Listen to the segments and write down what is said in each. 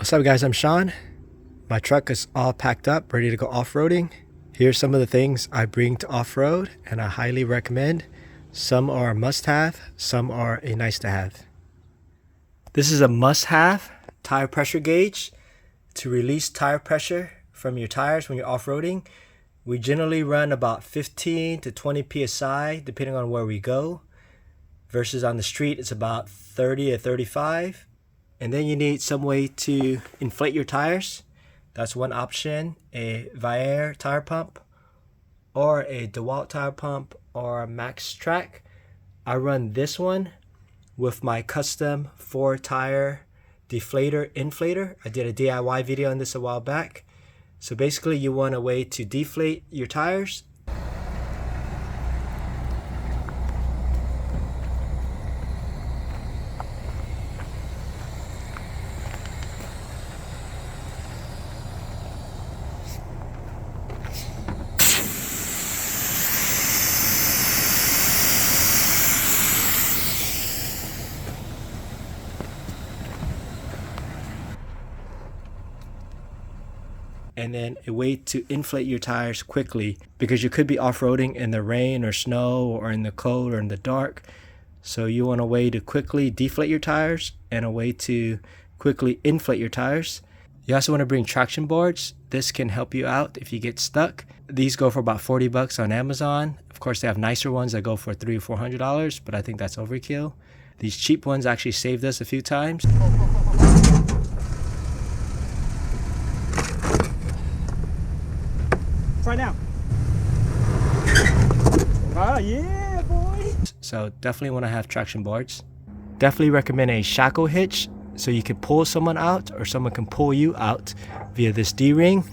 What's up guys, I'm Sean. My truck is all packed up, ready to go off-roading. Here's some of the things I bring to off-road and I highly recommend. Some are a must-have, some are a nice-to-have. This is a must-have tire pressure gauge to release tire pressure from your tires when you're off-roading. We generally run about 15 to 20 psi depending on where we go, versus on the street it's about 30 to 35. And then you need some way to inflate your tires. That's one option, a Viair tire pump or a DeWalt tire pump or a Max Track. I run this one with my custom 4-tire deflator inflator. I did a DIY video on this a while back. So basically you want a way to deflate your tires. And then a way to inflate your tires quickly, because you could be off-roading in the rain or snow or in the cold or in the dark. So you want a way to quickly deflate your tires and a way to quickly inflate your tires. You also want to bring traction boards. This can help you out if you get stuck. These go for about 40 bucks on Amazon. Of course they have nicer ones that go for $300 or $400, but I think that's overkill. These cheap ones actually saved us a few times. Right now. Oh yeah, boy. So definitely want to have traction boards. Definitely recommend a shackle hitch so you can pull someone out or someone can pull you out via this D-ring.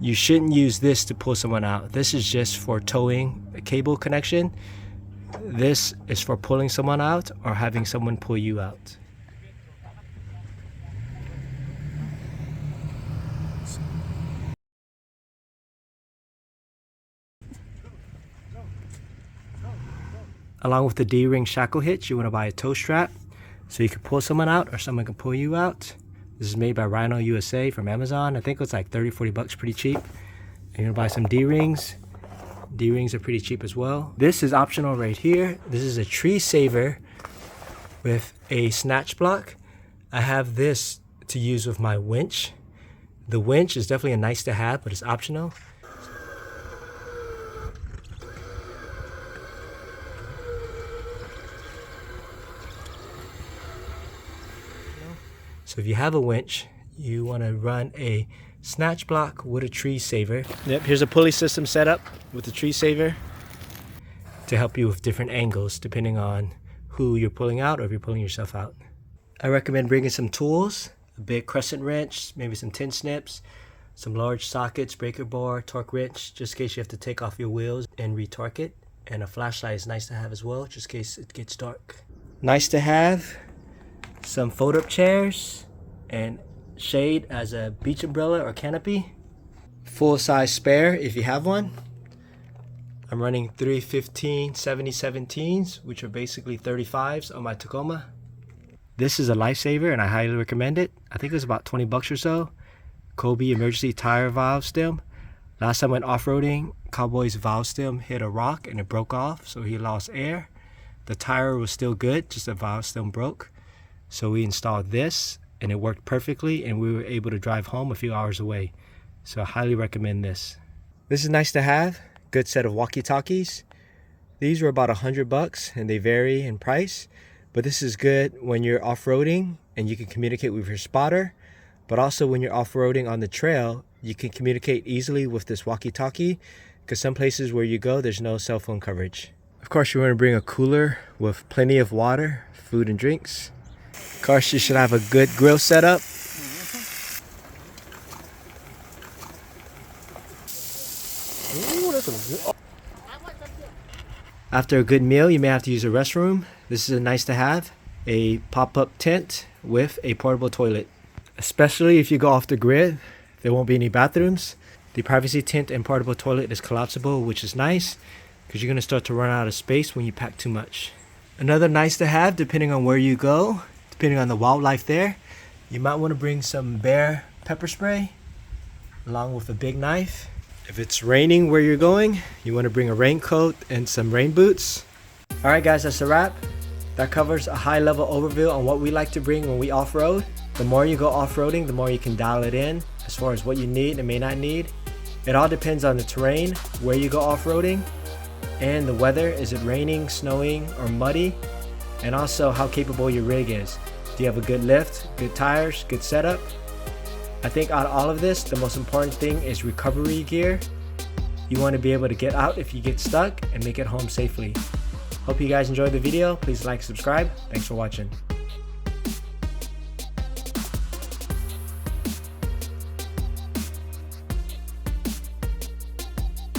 You shouldn't use this to pull someone out. This is just for towing a cable connection. This is for pulling someone out or having someone pull you out. Along with the D-ring shackle hitch, you want to buy a tow strap so you can pull someone out or someone can pull you out. This is made by Rhino USA from Amazon. I think it was like 30-40 bucks, pretty cheap. And you're gonna buy some D-rings. D-rings are pretty cheap as well. This is optional right here. This is a tree saver with a snatch block. I have this to use with my winch. The winch is definitely a nice to have, but it's optional. So if you have a winch, you want to run a snatch block with a tree saver. Yep, here's a pulley system set up with the tree saver to help you with different angles depending on who you're pulling out or if you're pulling yourself out. I recommend bringing some tools, a big crescent wrench, maybe some tin snips, some large sockets, breaker bar, torque wrench, just in case you have to take off your wheels and retorque it. And a flashlight is nice to have as well, just in case it gets dark. Nice to have some fold-up chairs and shade as a beach umbrella or canopy. Full-size spare if you have one. I'm running 315 7017s, which are basically 35s on my Tacoma. This is a lifesaver and I highly recommend it. I think it was about 20 bucks or so. Colby emergency tire valve stem. Last time I went off-roading, Cowboy's valve stem hit a rock and it broke off, so he lost air. The tire was still good, just the valve stem broke. So we installed this and it worked perfectly and we were able to drive home a few hours away. So I highly recommend this. This is nice to have. Good set of walkie-talkies. These were about 100 bucks and they vary in price. But this is good when you're off-roading and you can communicate with your spotter. But also when you're off-roading on the trail, you can communicate easily with this walkie-talkie because some places where you go, there's no cell phone coverage. Of course, you want to bring a cooler with plenty of water, food and drinks. Of course, you should have a good grill setup. After a good meal, you may have to use a restroom. This is a nice to have, a pop-up tent with a portable toilet. Especially if you go off the grid, there won't be any bathrooms. The privacy tent and portable toilet is collapsible, which is nice because you're going to start to run out of space when you pack too much. Another nice to have, depending on where you go, depending on the wildlife there, You might want to bring some Viair pepper spray along with a big knife. If it's raining where you're going, you want to bring a raincoat and some rain boots. Alright guys, that's a wrap. That covers a high level overview on what we like to bring when we off-road. The more you go off-roading, the more you can dial it in as far as what you need and may not need. It all depends on the terrain, where you go off-roading, and the weather. Is it raining, snowing, or muddy? And also how capable your rig is. Do you have a good lift, good tires, good setup? I think out of all of this, the most important thing is recovery gear. You want to be able to get out if you get stuck and make it home safely. Hope you guys enjoyed the video. Please like, subscribe. Thanks for watching.